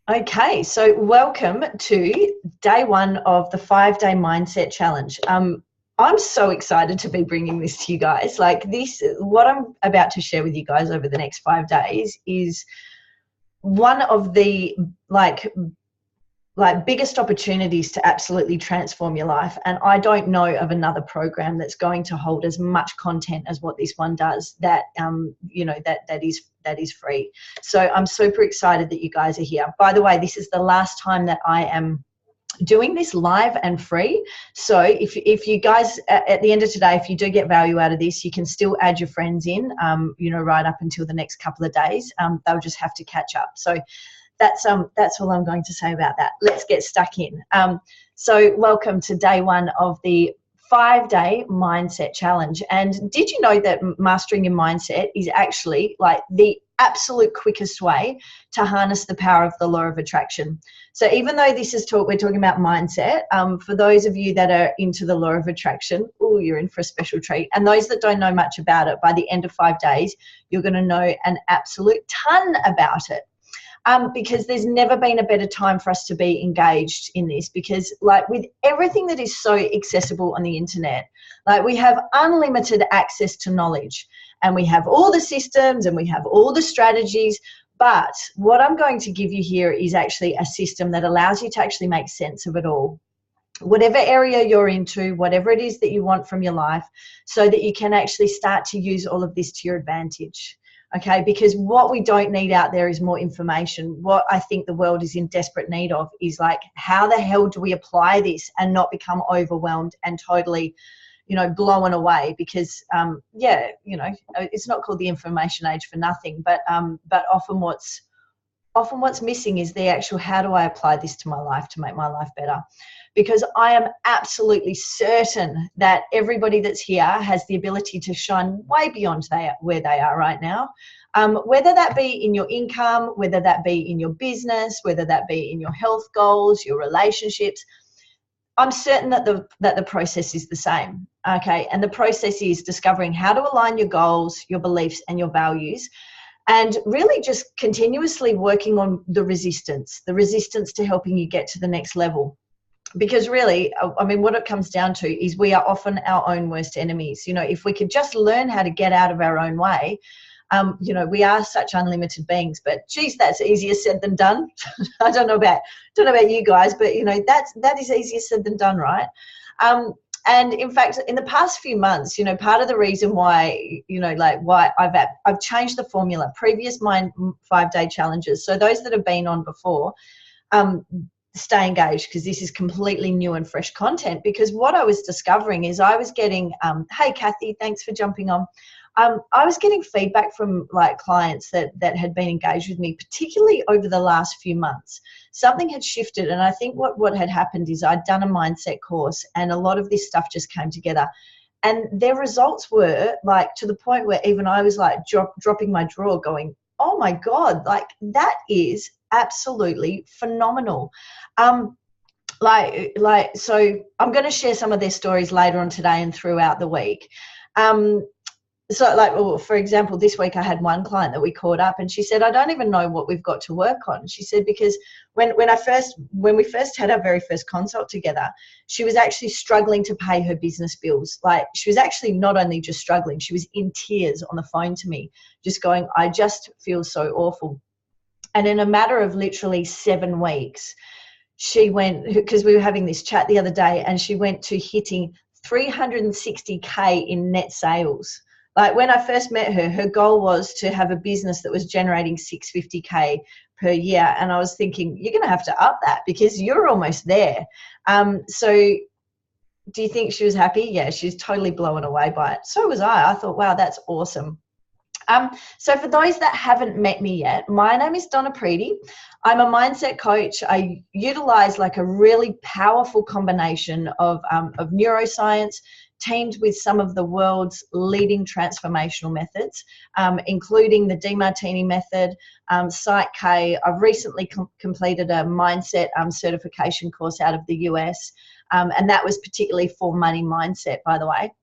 Okay, so welcome to day one of the 5-day mindset challenge. I'm so excited to be bringing this to you guys. What I'm about to share with you guys over the next 5 days is one of the biggest opportunities to absolutely transform your life. And I don't know of another program that's going to hold as much content as what this one does that is free. So I'm super excited that you guys are here. By the way, this is the last time that I am doing this live and free. So if you guys at the end of today, if you do get value out of this, you can still add your friends in, right up until the next couple of days. They'll just have to catch up. So that's all I'm going to say about that. Let's get stuck in. So welcome to day one of the 5-day mindset challenge. And did you know that mastering your mindset is actually like the absolute quickest way to harness the power of the law of attraction? So even though we're talking about mindset, for those of you that are into the law of attraction, you're in for a special treat. And those that don't know much about it, by the end of 5 days, you're going to know an absolute ton about it. Because there's never been a better time for us to be engaged in this, because with everything that is so accessible on the internet, we have unlimited access to knowledge, and we have all the systems and we have all the strategies. But what I'm going to give you here is actually a system that allows you to actually make sense of it all. Whatever area you're into, whatever it is that you want from your life, so that you can actually start to use all of this to your advantage. Okay, because what we don't need out there is more information. What I think the world is in desperate need of is how the hell do we apply this and not become overwhelmed and totally, blown away? Because it's not called the information age for nothing. But often what's missing is the actual, how do I apply this to my life to make my life better? Because I am absolutely certain that everybody that's here has the ability to shine way beyond where they are right now. Whether that be in your income, whether that be in your business, whether that be in your health goals, your relationships, I'm certain that the process is the same. Okay, and the process is discovering how to align your goals, your beliefs, and your values, and really just continuously working on the resistance to helping you get to the next level. Because really, what it comes down to is we are often our own worst enemies. If we could just learn how to get out of our own way, we are such unlimited beings. But geez, that's easier said than done. I don't know about you guys, but that is easier said than done, right? And in fact, in the past few months, part of the reason why, why I've changed the formula. Previous 5-day challenges, so those that have been on before, stay engaged, because this is completely new and fresh content. Because what I was discovering is I was getting, hey Kathy, thanks for jumping on. I was getting feedback from clients that had been engaged with me, particularly over the last few months. Something had shifted, and I think what had happened is I'd done a mindset course, and a lot of this stuff just came together. And their results were to the point where even I was dropping my drawer going, oh my God, that is absolutely phenomenal. So I'm going to share some of their stories later on today and throughout the week. For example, this week I had one client that we caught up, and she said, I don't even know what we've got to work on. She said, because when we first had our very first consult together, she was actually struggling to pay her business bills. She was actually not only just struggling, she was in tears on the phone to me, just going, I just feel so awful. And in a matter of literally 7 weeks, she went, because we were having this chat the other day, and she went to hitting 360K in net sales. When I first met her, her goal was to have a business that was generating 650K per year. And I was thinking, you're going to have to up that because you're almost there. So do you think she was happy? Yeah, she's totally blown away by it. So was I. I thought, wow, that's awesome. So for those that haven't met me yet, my name is Donna Preedy. I'm a mindset coach. I utilize a really powerful combination of neuroscience, teamed with some of the world's leading transformational methods, including the DeMartini method, Psych K. I've recently completed a mindset certification course out of the US, and that was particularly for money mindset, by the way.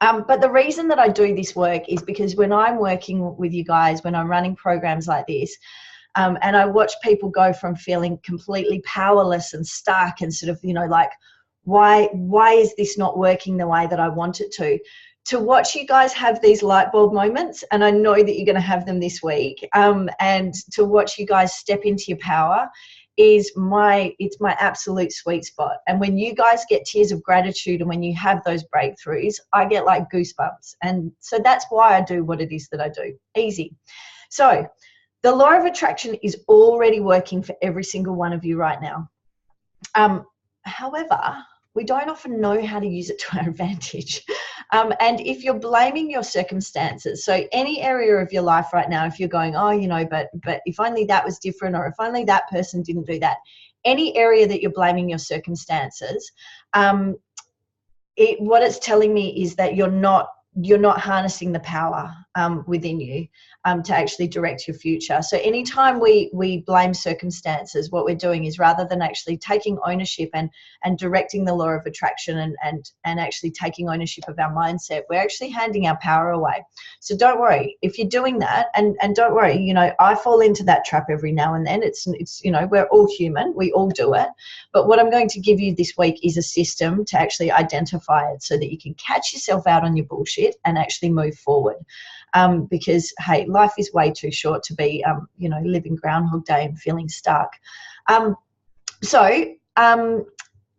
But the reason that I do this work is because when I'm working with you guys, when I'm running programs like this, And I watch people go from feeling completely powerless and stuck and sort of, you know, like, why is this not working the way that I want it to watch you guys have these light bulb moments. And I know that you're going to have them this week. And to watch you guys step into your power is it's my absolute sweet spot. And when you guys get tears of gratitude and when you have those breakthroughs, I get like goosebumps. And so that's why I do what it is that I do. Easy. So the law of attraction is already working for every single one of you right now. However, we don't often know how to use it to our advantage. And if you're blaming your circumstances, so any area of your life right now, if you're going, oh, you know, but if only that was different, or if only that person didn't do that, any area that you're blaming your circumstances, what it's telling me is that you're not harnessing the power within you to actually direct your future. So anytime we blame circumstances, what we're doing is, rather than actually taking ownership and directing the law of attraction and actually taking ownership of our mindset, we're actually handing our power away. So don't worry if you're doing that, and don't worry, you know, I fall into that trap every now and then. It's you know, we're all human, we all do it. But what I'm going to give you this week is a system to actually identify it, so that you can catch yourself out on your bullshit and actually move forward. Because, hey, life is way too short to be, you know, living Groundhog Day and feeling stuck.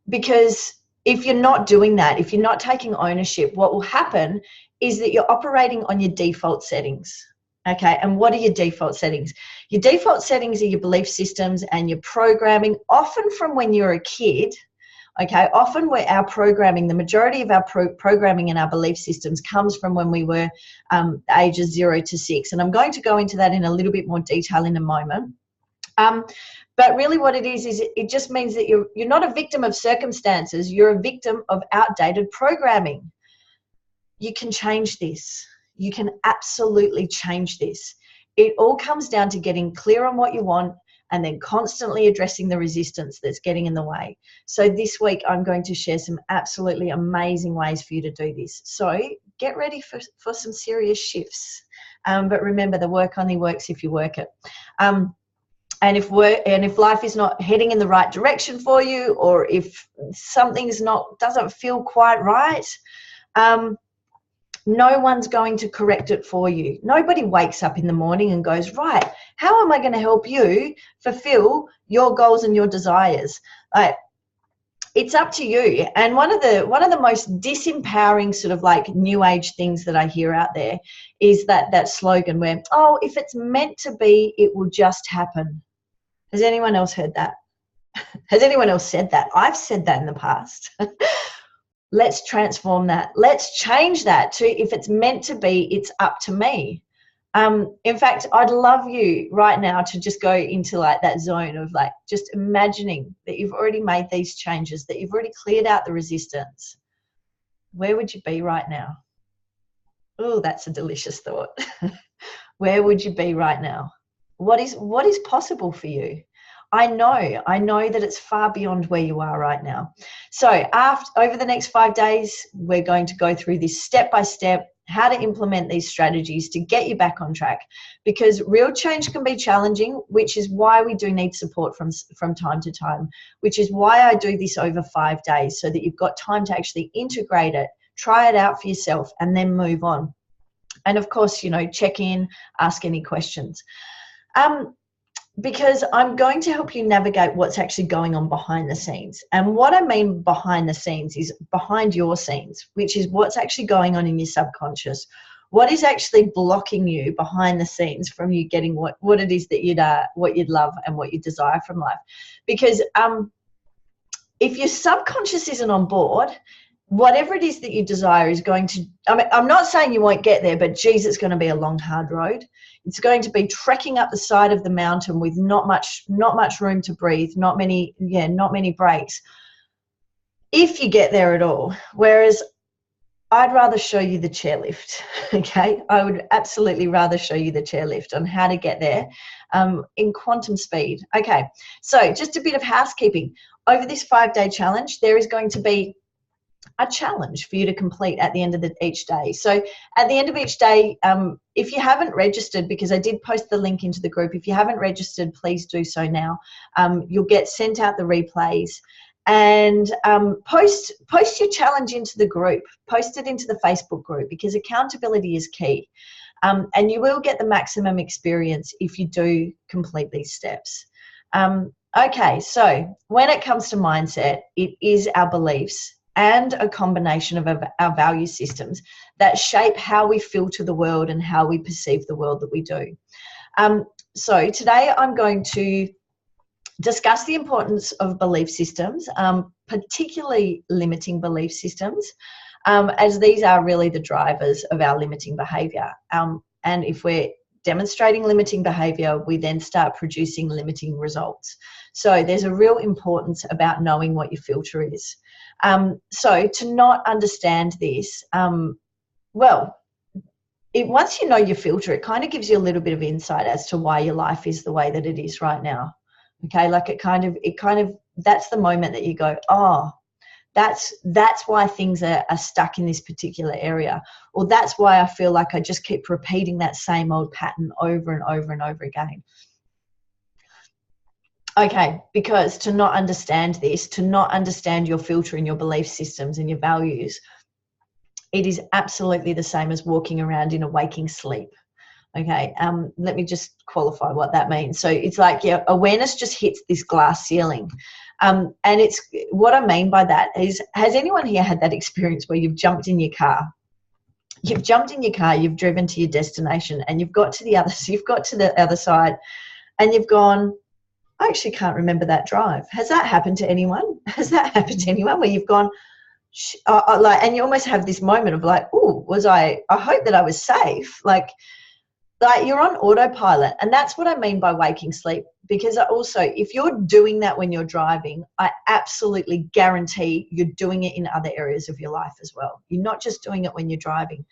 Because if you're not doing that, if you're not taking ownership, what will happen is that you're operating on your default settings. Okay, and what are your default settings? Your default settings are your belief systems and your programming, often from when you're a kid. Okay, often our programming, the majority of our programming and our belief systems comes from when we were ages 0 to 6. And I'm going to go into that in a little bit more detail in a moment. But really what it is it just means that you're not a victim of circumstances, you're a victim of outdated programming. You can change this. You can absolutely change this. It all comes down to getting clear on what you want, and then constantly addressing the resistance that's getting in the way. So this week, I'm going to share some absolutely amazing ways for you to do this. So get ready for some serious shifts. But remember, the work only works if you work it. And if life is not heading in the right direction for you, or if something's doesn't feel quite right, no one's going to correct it for you. Nobody wakes up in the morning and goes, right, how am I going to help you fulfill your goals and your desires? It's up to you. And one of the most disempowering sort of like new age things that I hear out there is that slogan where, oh, if it's meant to be, it will just happen. Has anyone else heard that? Has anyone else said that? I've said that in the past. Let's transform that. Let's change that to, if it's meant to be, it's up to me. In fact, I'd love you right now to just go into like that zone of like just imagining that you've already made these changes, that you've already cleared out the resistance. Where would you be right now? Oh, that's a delicious thought. Where would you be right now? What is possible for you? I know that it's far beyond where you are right now. So over the next 5 days, we're going to go through this step by step, how to implement these strategies to get you back on track, because real change can be challenging, which is why we do need support from time to time, which is why I do this over 5 days, so that you've got time to actually integrate it, try it out for yourself, and then move on. And of course, you know, check in, ask any questions. Because I'm going to help you navigate what's actually going on behind the scenes. And what I mean behind the scenes is behind your scenes, which is what's actually going on in your subconscious. What is actually blocking you behind the scenes from you getting what it is that what you'd love and what you desire from life. Because if your subconscious isn't on board, whatever it is that you desire is going to, I mean, I'm not saying you won't get there, but geez, it's going to be a long, hard road. It's going to be trekking up the side of the mountain with not much room to breathe, not many breaks, if you get there at all. Whereas I'd rather show you the chairlift, okay? I would absolutely rather show you the chairlift on how to get there in quantum speed. Okay, so just a bit of housekeeping. Over this 5-day challenge, there is going to be a challenge for you to complete at the end of each day. So at the end of each day, if you haven't registered, because I did post the link into the group, if you haven't registered, please do so now. You'll get sent out the replays, and post your challenge into the group, post it into the Facebook group, because accountability is key. And you will get the maximum experience if you do complete these steps. Okay, so when it comes to mindset, it is our beliefs and a combination of our value systems that shape how we filter the world and how we perceive the world that we do. So today I'm going to discuss the importance of belief systems, particularly limiting belief systems, as these are really the drivers of our limiting behaviour. And if we're demonstrating limiting behaviour, we then start producing limiting results. So there's a real importance about knowing what your filter is. So to not understand this, once you know your filter, it kind of gives you a little bit of insight as to why your life is the way that it is right now. Okay, like it kind of that's the moment that you go, oh, that's why things are stuck in this particular area, or that's why I feel like I just keep repeating that same old pattern over and over and over again. Okay, because to not understand this, to not understand your filter and your belief systems and your values, it is absolutely the same as walking around in a waking sleep. Okay, let me just qualify what that means. So it's like your awareness just hits this glass ceiling. And it's what I mean by that is, has anyone here had that experience where you've jumped in your car? You've jumped in your car, you've driven to your destination, and you've got to the other side, and you've gone, I actually can't remember that drive. Has that happened to anyone? Has that happened to anyone where you've gone, and you almost have this moment of like, oh, I hope that I was safe. Like you're on autopilot. And that's what I mean by waking sleep. Because also, if you're doing that when you're driving, I absolutely guarantee you're doing it in other areas of your life as well. You're not just doing it when you're driving.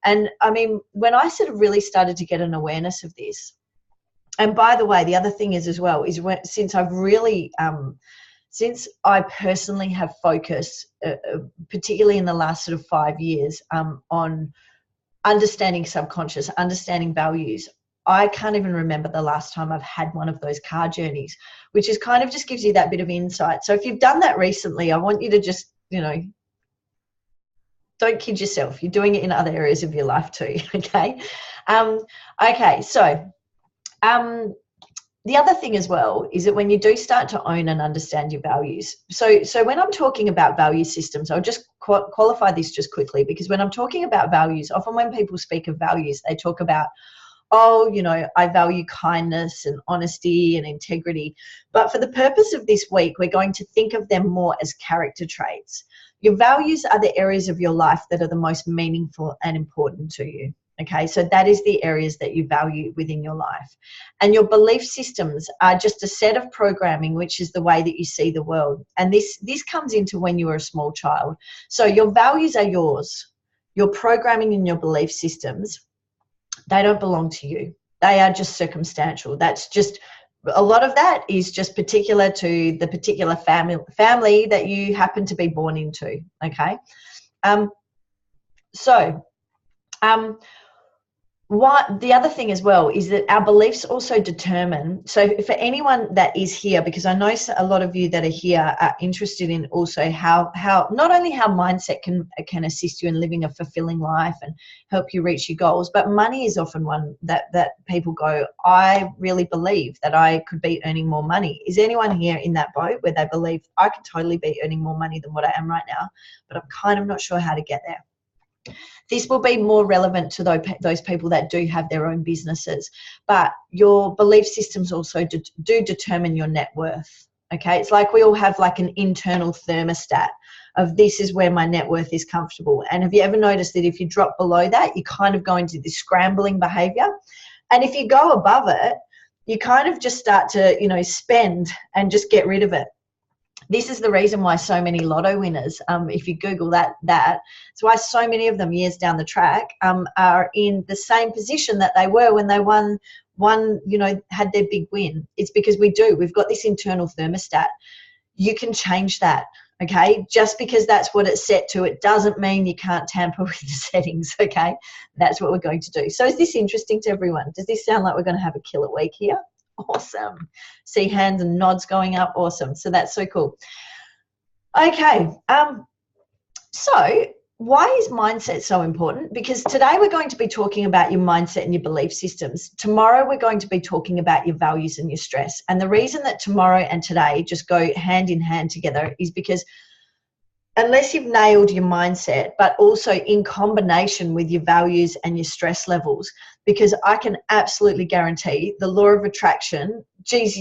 And I mean, when I sort of really started to get an awareness of this, and by the way, the other thing is as well, is since I've really, since I personally have focused, particularly in the last sort of 5 years, on understanding subconscious, understanding values, I can't even remember the last time I've had one of those car journeys, which is kind of just gives you that bit of insight. So if you've done that recently, I want you to just, don't kid yourself. You're doing it in other areas of your life too, okay? Okay, so the other thing as well is that when you do start to own and understand your values, so when I'm talking about value systems, I'll just qualify this just quickly, because when I'm talking about values, often when people speak of values, they talk about, oh, I value kindness and honesty and integrity. But for the purpose of this week, we're going to think of them more as character traits. Your values are the areas of your life that are the most meaningful and important to you. Okay, so that is the areas that you value within your life. And your belief systems are just a set of programming, which is the way that you see the world. And this comes into when you were a small child. So your values are yours. Your programming and your belief systems, they don't belong to you. They are just circumstantial. That's just, a lot of that is just particular to the particular family that you happen to be born into, okay? What the other thing as well is that our beliefs also determine, so for anyone that is here, because I know a lot of you that are here are interested in also how not only how mindset can assist you in living a fulfilling life and help you reach your goals, but money is often one that people go, I really believe that I could be earning more money. Is anyone here in that boat where they believe I could totally be earning more money than what I am right now, but I'm kind of not sure how to get there? This will be more relevant to those people that do have their own businesses, but your belief systems also do determine your net worth. Okay, it's like we all have like an internal thermostat of this is where my net worth is comfortable. And have you ever noticed that if you drop below that, you kind of go into this scrambling behavior? And if you go above it, you kind of just start to, spend and just get rid of it. This is the reason why so many lotto winners, if you Google that, it's why so many of them years down the track are in the same position that they were when they won, had their big win. It's because we've got this internal thermostat. You can change that, Okay, just because that's what it's set to, it doesn't mean you can't tamper with the settings. Okay, that's what we're going to do. So is this interesting to everyone? Does this sound like we're going to have a killer week here? Awesome. See hands and nods going up. Awesome. So that's so cool. Okay, so why is mindset so important? Because today we're going to be talking about your mindset and your belief systems. Tomorrow we're going to be talking about your values and your stress. And the reason that tomorrow and today just go hand in hand together is because unless you've nailed your mindset, but also in combination with your values and your stress levels, because I can absolutely guarantee the law of attraction, geez,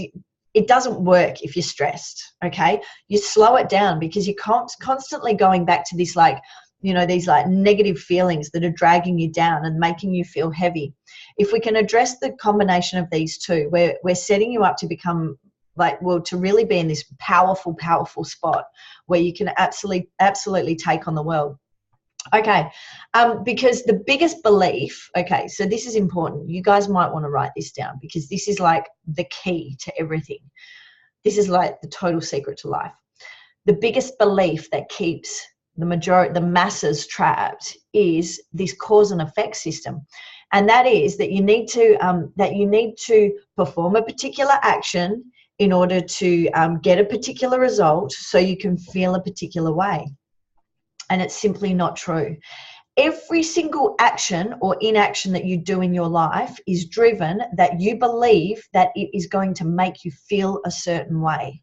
it doesn't work if you're stressed, okay? You slow it down because you're constantly going back to this, like, you know, these like negative feelings that are dragging you down and making you feel heavy. If we can address the combination of these two, we're setting you up to become like, well, to really be in this powerful, powerful spot where you can absolutely take on the world. Okay, because the biggest belief, okay, so this is important. You guys might want to write this down because this is like the key to everything. This is like the total secret to life. The biggest belief that keeps the masses trapped is this cause and effect system. And that is that you need to perform a particular action in order to get a particular result so you can feel a particular way. And it's simply not true. Every single action or inaction that you do in your life is driven that you believe that it is going to make you feel a certain way.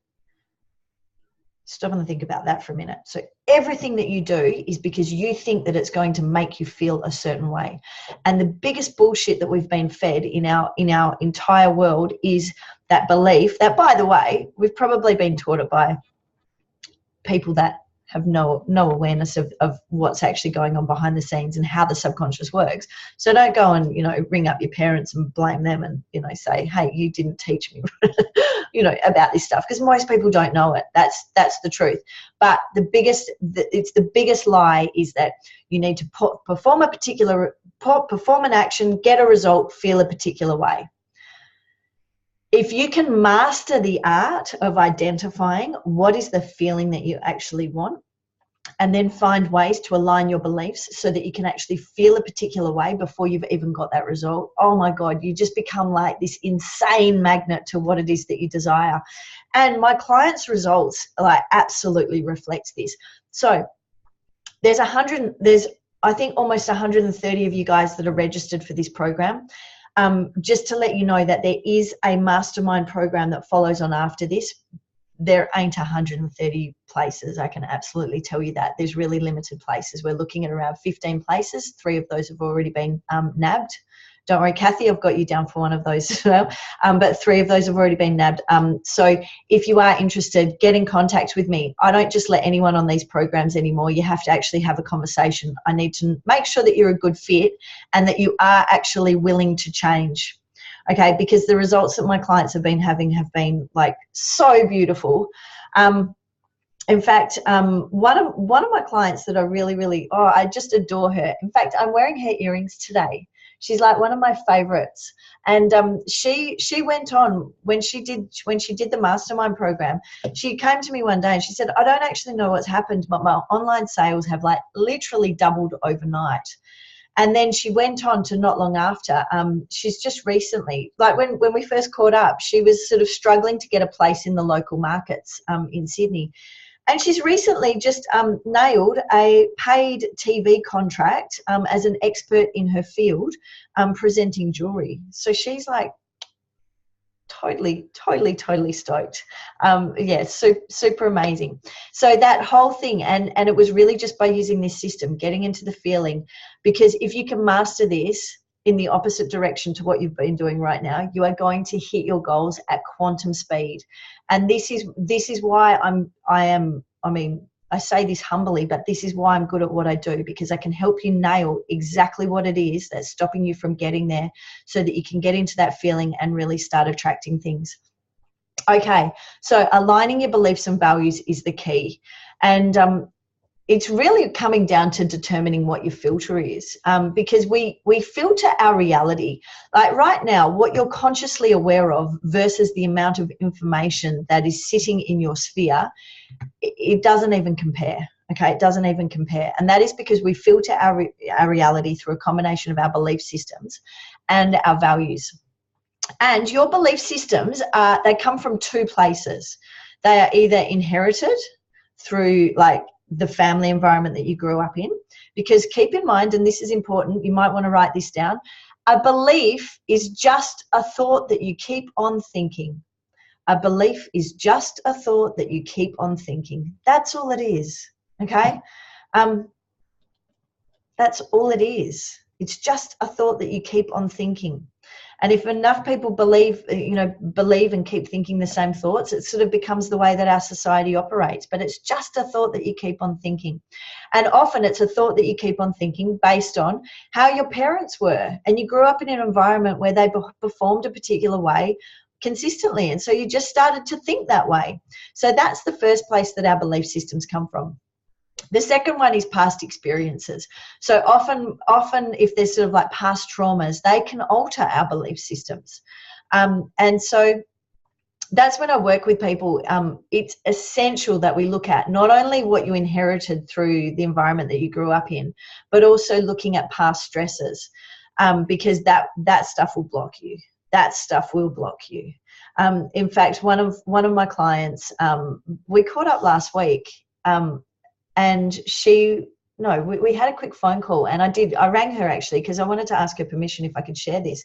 Stop and think about that for a minute. So everything that you do is because you think that it's going to make you feel a certain way. And the biggest bullshit that we've been fed in our entire world is that belief that, by the way, we've probably been taught it by people that have no awareness of what's actually going on behind the scenes and how the subconscious works. So don't go and, you know, ring up your parents and blame them and, you know, say, hey, you didn't teach me, you know, about this stuff, because most people don't know it. That's the truth. But it's the biggest lie is that you need to perform an action, get a result, feel a particular way. If you can master the art of identifying what is the feeling that you actually want, and then find ways to align your beliefs so that you can actually feel a particular way before you've even got that result, oh my God, you just become like this insane magnet to what it is that you desire. And my clients' results like absolutely reflect this. So there's I think almost 130 of you guys that are registered for this program. Just to let you know that there is a mastermind program that follows on after this. There ain't 130 places, I can absolutely tell you that. There's really limited places. We're looking at around 15 places. 3 of those have already been nabbed. Don't worry, Kathy, I've got you down for one of those as well. But 3 of those have already been nabbed. So if you are interested, get in contact with me. I don't just let anyone on these programs anymore. You have to actually have a conversation. I need to make sure that you're a good fit and that you are actually willing to change. Okay, because the results that my clients have been having have been like so beautiful. In fact, one of my clients that I really, I just adore her. In fact, I'm wearing her earrings today. She's like one of my favorites. And she went on when she did the mastermind program. She came to me one day and she said, I don't actually know what's happened, but my online sales have like literally doubled overnight. And then she went on to not long after, she's just recently, like when we first caught up, she was sort of struggling to get a place in the local markets in Sydney. And she's recently just nailed a paid TV contract as an expert in her field, presenting jewelry. So she's like totally stoked. Yeah, super amazing. So that whole thing, and it was really just by using this system, getting into the feeling, because if you can master this in the opposite direction to what you've been doing right now, you are going to hit your goals at quantum speed. And this is why I say this humbly, but this is why I'm good at what I do, because I can help you nail exactly what it is that's stopping you from getting there so that you can get into that feeling and really start attracting things. Okay, so aligning your beliefs and values is the key. And it's really coming down to determining what your filter is, because we filter our reality. Like right now, what you're consciously aware of versus the amount of information that is sitting in your sphere, it doesn't even compare. Okay, it doesn't even compare. And that is because we filter our reality through a combination of our belief systems and our values. And your belief systems, they come from two places. They are either inherited through like the family environment that you grew up in, because keep in mind, and this is important, you might want to write this down, a belief is just a thought that you keep on thinking. A belief is just a thought that you keep on thinking. That's all it is, okay? That's all it is. It's just a thought that you keep on thinking. And if enough people believe and keep thinking the same thoughts, it sort of becomes the way that our society operates. But it's just a thought that you keep on thinking. And often it's a thought that you keep on thinking based on how your parents were. And you grew up in an environment where they performed a particular way consistently. And so you just started to think that way. So that's the first place that our belief systems come from. The second one is past experiences. So often if there's sort of like past traumas, they can alter our belief systems. And so that's when I work with people. It's essential that we look at not only what you inherited through the environment that you grew up in, but also looking at past stresses, because that stuff will block you. That stuff will block you. In fact, one of my clients, we caught up last week, and we had a quick phone call, and I rang her actually because I wanted to ask her permission if I could share this.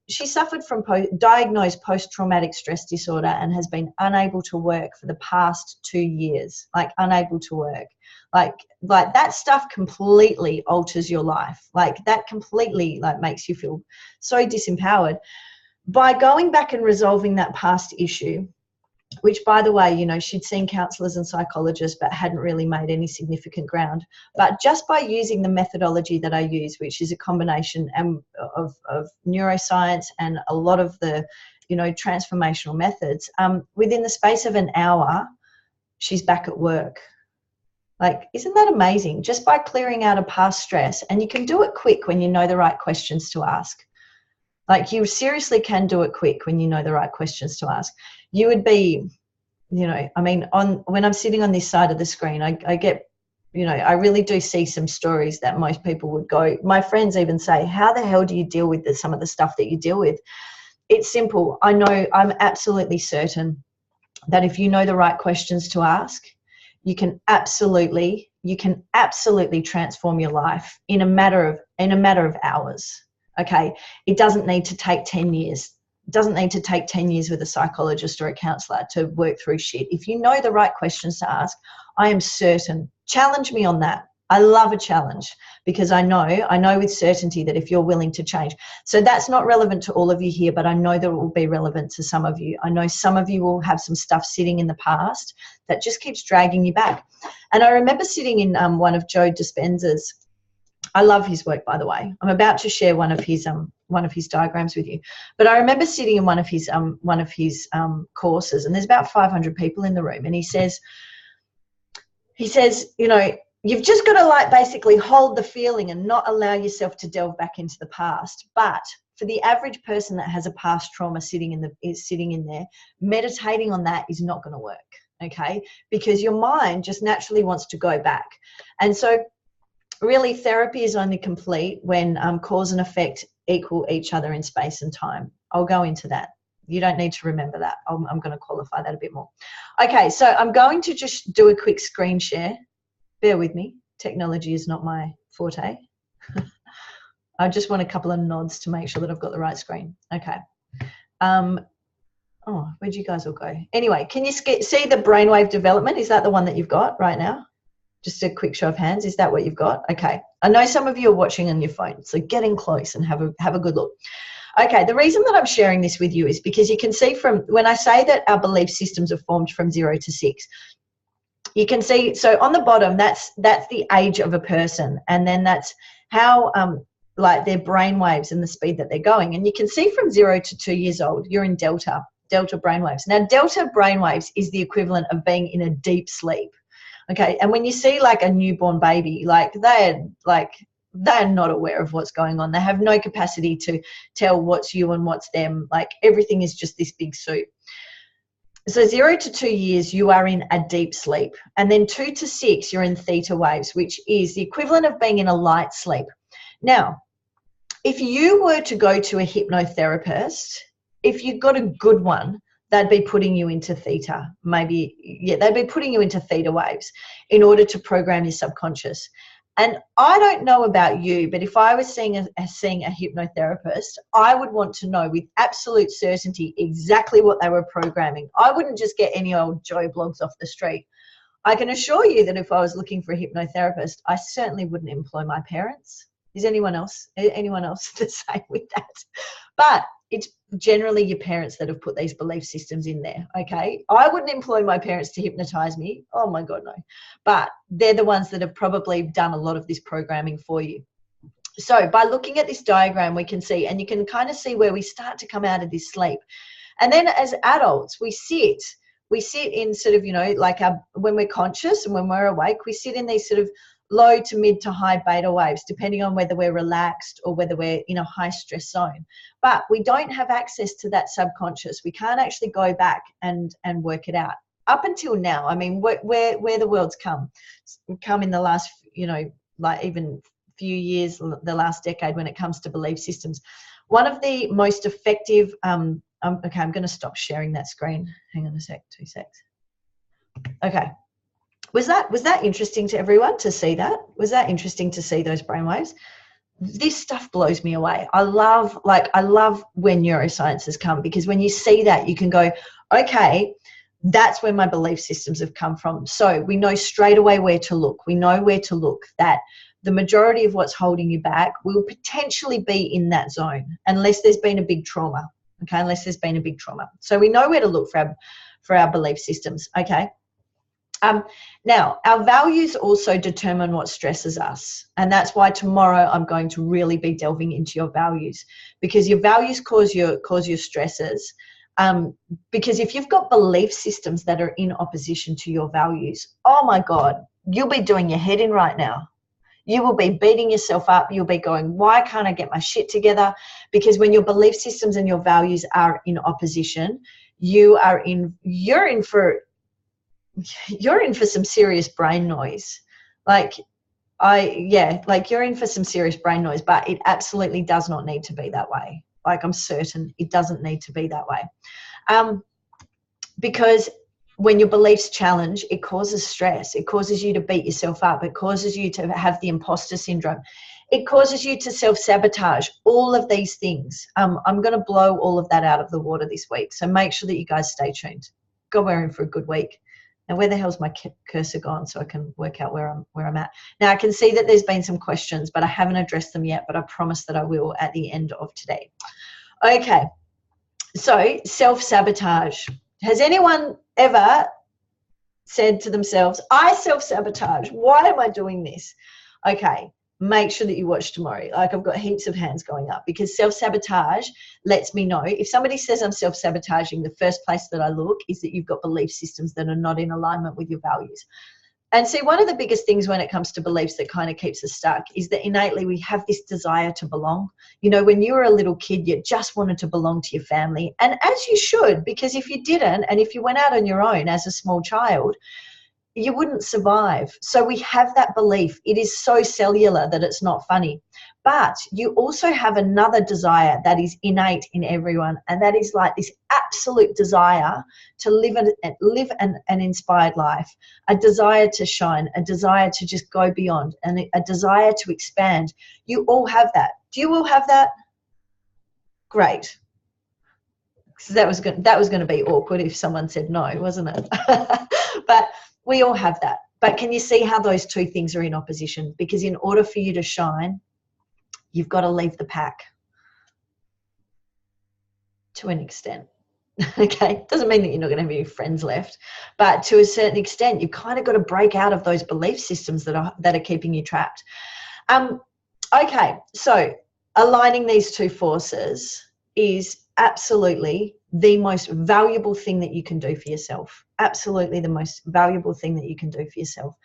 She suffered from diagnosed post-traumatic stress disorder and has been unable to work for the past 2 years, like unable to work. Like that stuff completely alters your life. Like that completely makes you feel so disempowered. By going back and resolving that past issue, which by the way, she'd seen counsellors and psychologists but hadn't really made any significant ground. But just by using the methodology that I use, which is a combination of neuroscience and a lot of the, transformational methods, within the space of an hour, she's back at work. Like, isn't that amazing? Just by clearing out a past stress, and you can do it quick when you know the right questions to ask. Like, you seriously can do it quick when you know the right questions to ask. You would be, when I'm sitting on this side of the screen, I get, I really do see some stories that most people would go. My friends even say, how the hell do you deal with some of the stuff that you deal with? It's simple. I'm absolutely certain that if you know the right questions to ask, you can absolutely transform your life in a matter of hours. Okay, it doesn't need to take 10 years. It doesn't need to take 10 years with a psychologist or a counsellor to work through shit. If you know the right questions to ask, I am certain. Challenge me on that. I love a challenge because I know with certainty that if you're willing to change. So that's not relevant to all of you here, but I know that it will be relevant to some of you. I know some of you will have some stuff sitting in the past that just keeps dragging you back. And I remember sitting in one of Joe Dispenza's, I love his work, by the way. I'm about to share one of his diagrams with you. But I remember sitting in one of his courses, and there's about 500 people in the room, and he says, you've just got to basically hold the feeling and not allow yourself to delve back into the past. But for the average person that has a past trauma sitting in there, meditating on that is not going to work, okay? Because your mind just naturally wants to go back. And so really, therapy is only complete when cause and effect equal each other in space and time. I'll go into that. You don't need to remember that. I'm going to qualify that a bit more. Okay, so I'm going to just do a quick screen share. Bear with me. Technology is not my forte. I just want a couple of nods to make sure that I've got the right screen. Okay. Where'd you guys all go? Anyway, can you see the brainwave development? Is that the one that you've got right now? Just a quick show of hands. Is that what you've got? Okay. I know some of you are watching on your phone, so get in close and have a good look. Okay. The reason that I'm sharing this with you is because you can see from when I say that our belief systems are formed from 0 to 6, you can see, so on the bottom, that's the age of a person. And then that's how, their brain waves and the speed that they're going. And you can see from 0 to 2 years old, you're in delta brainwaves. Now, delta brainwaves is the equivalent of being in a deep sleep. Okay. And when you see like a newborn baby, they're not aware of what's going on. They have no capacity to tell what's you and what's them. Like everything is just this big soup. So 0 to 2 years, you are in a deep sleep. And then 2 to 6, you're in theta waves, which is the equivalent of being in a light sleep. Now, if you were to go to a hypnotherapist, if you got a good one, they'd be putting you into theta. They'd be putting you into theta waves in order to program your subconscious. And I don't know about you, but if I was seeing a hypnotherapist, I would want to know with absolute certainty exactly what they were programming. I wouldn't just get any old Joe Blogs off the street. I can assure you that if I was looking for a hypnotherapist, I certainly wouldn't employ my parents. Is anyone else the same with that? But it's generally your parents that have put these belief systems in there, okay? I wouldn't employ my parents to hypnotize me. Oh my God, no. But they're the ones that have probably done a lot of this programming for you. So by looking at this diagram, we can see, and you can kind of see where we start to come out of this sleep. And then as adults, we sit in sort of, like when we're conscious and when we're awake, we sit in these sort of low to mid to high beta waves, depending on whether we're relaxed or whether we're in a high stress zone. But we don't have access to that subconscious. We can't actually go back and work it out. Up until now, I mean, where the world's come in the last, like even few years, the last decade, when it comes to belief systems. One of the most effective, okay, I'm going to stop sharing that screen. Hang on a sec, 2 secs. Okay. Was that interesting to everyone to see that? Was that interesting to see those brainwaves? This stuff blows me away. I love when neuroscience has come, because when you see that, you can go, okay, that's where my belief systems have come from. So we know straight away where to look. We know where to look, that the majority of what's holding you back will potentially be in that zone, unless there's been a big trauma. Okay, unless there's been a big trauma. So we know where to look for our belief systems. Okay. Now, our values also determine what stresses us. And that's why tomorrow I'm going to really be delving into your values, because your values cause your stresses. Because if you've got belief systems that are in opposition to your values, oh my God, you'll be doing your head in right now. You will be beating yourself up. You'll be going, why can't I get my shit together? Because when your belief systems and your values are in opposition, you're in for some serious brain noise. You're in for some serious brain noise, but it absolutely does not need to be that way. Like, I'm certain it doesn't need to be that way. Because when your beliefs challenge, it causes stress. It causes you to beat yourself up. It causes you to have the imposter syndrome. It causes you to self-sabotage, all of these things. I'm going to blow all of that out of the water this week. So make sure that you guys stay tuned. God, we're in for a good week. Now, where the hell's my cursor gone so I can work out where I'm at? Now, I can see that there's been some questions, but I haven't addressed them yet, but I promise that I will at the end of today. Okay, so self-sabotage. Has anyone ever said to themselves, I self-sabotage, why am I doing this? Okay, make sure that you watch tomorrow. Like, I've got heaps of hands going up, because self-sabotage lets me know. If somebody says I'm self-sabotaging, the first place that I look is that you've got belief systems that are not in alignment with your values. And see, one of the biggest things when it comes to beliefs that kind of keeps us stuck is that innately we have this desire to belong. When you were a little kid, you just wanted to belong to your family. And as you should, because if you didn't, and if you went out on your own as a small child, you wouldn't survive. So we have that belief. It is so cellular that it's not funny. But you also have another desire that is innate in everyone, and that is like this absolute desire to live an inspired life, a desire to shine, a desire to just go beyond, and a desire to expand. You all have that. Do you all have that? Great. So that was going to be awkward if someone said no, wasn't it? But we all have that. But can you see how those two things are in opposition? Because in order for you to shine, you've got to leave the pack to an extent. Okay, doesn't mean that you're not going to have any friends left, but to a certain extent, you've kind of got to break out of those belief systems that are keeping you trapped. Okay, so aligning these two forces is absolutely the most valuable thing that you can do for yourself. Absolutely the most valuable thing that you can do for yourself.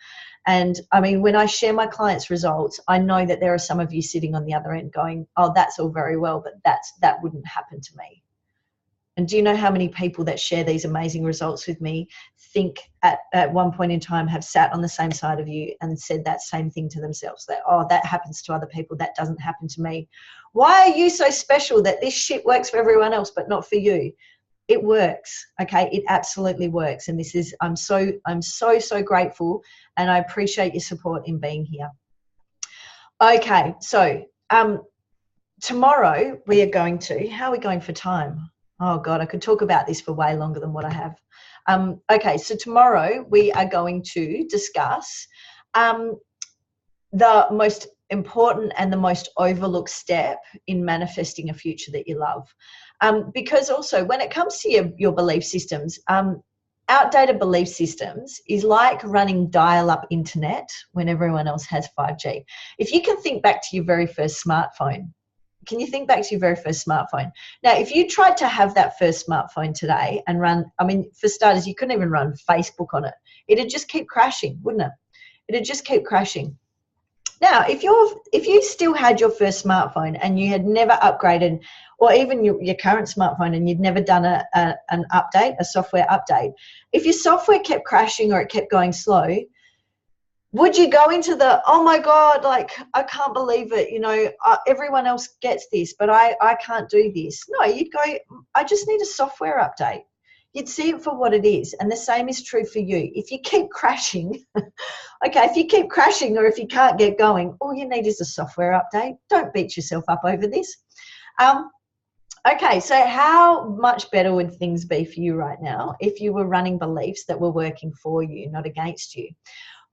And I mean, when I share my clients' results, I know that there are some of you sitting on the other end going, oh, that's all very well, but that wouldn't happen to me. And do you know how many people that share these amazing results with me think at one point in time have sat on the same side of you and said that same thing to themselves, that, oh, that happens to other people, that doesn't happen to me. Why are you so special that this shit works for everyone else but not for you? It works, okay? It absolutely works. And this is, I'm so grateful, and I appreciate your support in being here. Okay, so tomorrow we are going to, how are we going for time? Oh God, I could talk about this for way longer than what I have. Okay, so tomorrow we are going to discuss the most important and the most overlooked step in manifesting a future that you love. Because also when it comes to your belief systems, outdated belief systems is like running dial-up internet when everyone else has 5G. If you can think back to your very first smartphone, can you think back to your very first smartphone? Now, if you tried to have that first smartphone today and run, I mean, for starters, you couldn't even run Facebook on it. It'd just keep crashing, wouldn't it? It'd just keep crashing. Now, if you still had your first smartphone and you had never upgraded, or even your current smartphone, and you'd never done an update, a software update, if your software kept crashing or it kept going slow, would you go into the, oh my God, like, I can't believe it, you know, everyone else gets this, but I can't do this? No, you'd go, I just need a software update. You'd see it for what it is. And the same is true for you. If you keep crashing, okay, if you keep crashing or if you can't get going, all you need is a software update. Don't beat yourself up over this. Okay, so how much better would things be for you right now if you were running beliefs that were working for you, not against you?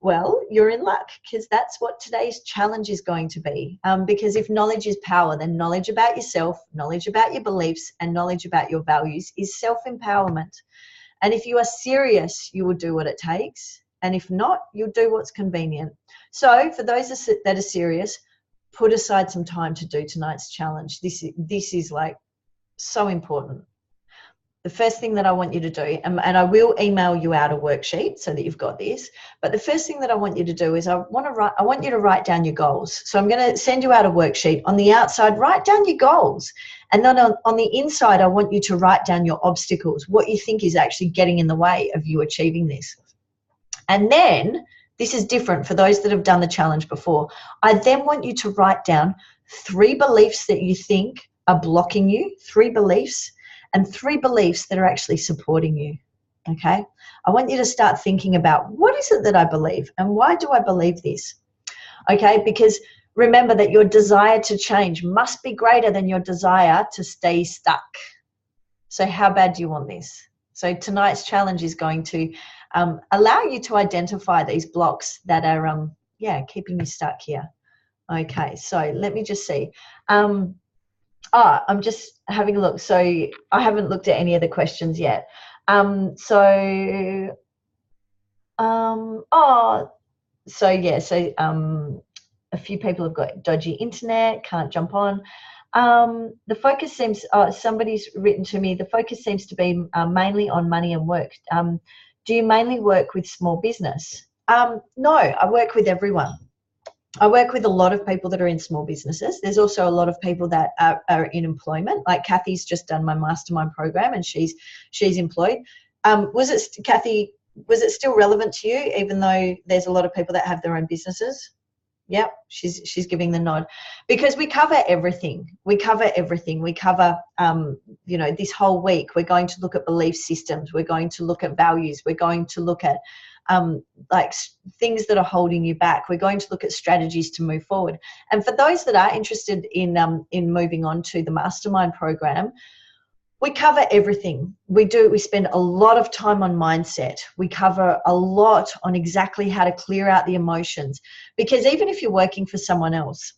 Well, you're in luck, because that's what today's challenge is going to be. Because if knowledge is power, then knowledge about yourself, knowledge about your beliefs, and knowledge about your values is self-empowerment. And if you are serious, you will do what it takes. And if not, you'll do what's convenient. So for those that are serious, put aside some time to do tonight's challenge. This is like so important. The first thing that I want you to do, and I will email you out a worksheet so that you've got this, but the first thing that I want you to do is I want you to write down your goals. So I'm going to send you out a worksheet. On the outside, write down your goals. And then on the inside, I want you to write down your obstacles, what you think is actually getting in the way of you achieving this. And then, this is different for those that have done the challenge before, I then want you to write down 3 beliefs that you think are blocking you, 3 beliefs, and 3 beliefs that are actually supporting you, okay? I want you to start thinking about, what is it that I believe and why do I believe this, okay? Because remember that your desire to change must be greater than your desire to stay stuck. So how bad do you want this? So tonight's challenge is going to allow you to identify these blocks that are, keeping you stuck here. Okay, so let me just see. I'm just having a look. So I haven't looked at any of the questions yet. A few people have got dodgy internet, can't jump on. The focus seems, somebody's written to me, the focus seems to be mainly on money and work. Do you mainly work with small business? No, I work with everyone. I work with a lot of people that are in small businesses. There's also a lot of people that are in employment. Like Kathy's just done my mastermind program and she's employed. Kathy, was it still relevant to you, even though there's a lot of people that have their own businesses? Yep, she's giving the nod. Because we cover everything. We cover everything. We cover, this whole week, we're going to look at belief systems. We're going to look at values. We're going to look at things that are holding you back. We're going to look at strategies to move forward. And for those that are interested in moving on to the mastermind program, we cover everything. We spend a lot of time on mindset. We cover a lot on exactly how to clear out the emotions. Because even if you're working for someone else,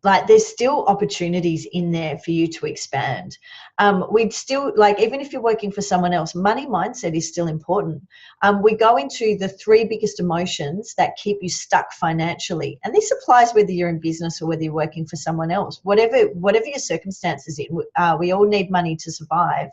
like there's still opportunities in there for you to expand. We'd still, like, even if you're working for someone else, money mindset is still important. We go into the 3 biggest emotions that keep you stuck financially. And this applies whether you're in business or whether you're working for someone else. Whatever your circumstances in, we all need money to survive.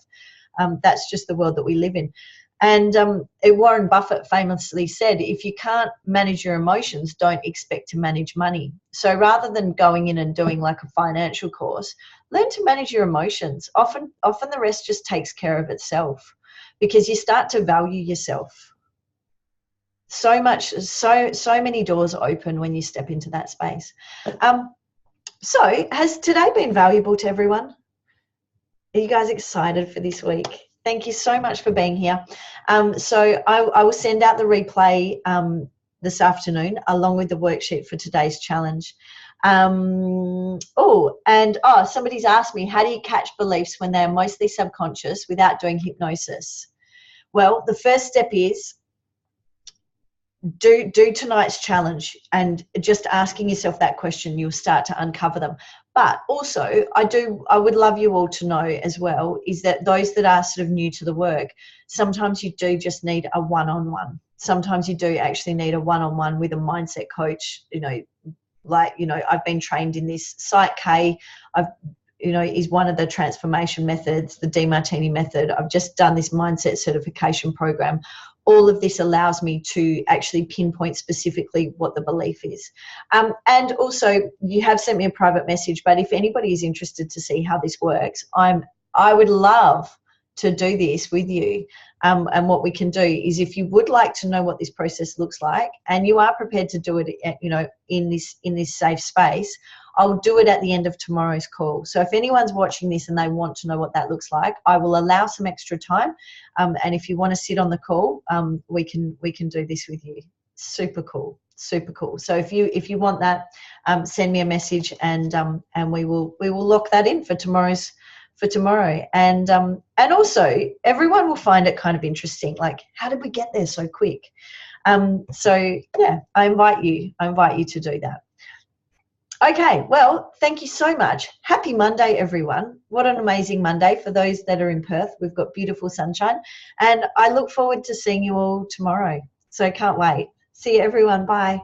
That's just the world that we live in. And Warren Buffett famously said, if you can't manage your emotions, don't expect to manage money. So rather than going in and doing like a financial course, learn to manage your emotions. Often the rest just takes care of itself, because you start to value yourself. So many doors open when you step into that space. So has today been valuable to everyone? Are you guys excited for this week? Thank you so much for being here. So I will send out the replay this afternoon along with the worksheet for today's challenge. Somebody's asked me, how do you catch beliefs when they're mostly subconscious without doing hypnosis? Well, the first step is do tonight's challenge, and just asking yourself that question, you'll start to uncover them. But also, I would love you all to know as well, is that those that are sort of new to the work, sometimes you do just need a one-on-one. Sometimes you do actually need a one-on-one with a mindset coach. I've been trained in this. Psych K, is one of the transformation methods, the DeMartini method. I've just done this mindset certification program. All of this allows me to actually pinpoint specifically what the belief is. And also, you have sent me a private message, but if anybody is interested to see how this works, I would love to do this with you. And what we can do is, if you would like to know what this process looks like, and you are prepared to do it, in this safe space, I'll do it at the end of tomorrow's call. So if anyone's watching this and they want to know what that looks like, I will allow some extra time. And if you want to sit on the call, we can do this with you. Super cool, super cool. So if you want that, send me a message, and we will lock that in for tomorrow. And also, everyone will find it kind of interesting. Like, how did we get there so quick? So yeah, I invite you to do that. Okay, well, thank you so much. Happy Monday, everyone. What an amazing Monday for those that are in Perth. We've got beautiful sunshine, and I look forward to seeing you all tomorrow. So can't wait. See you, everyone. Bye.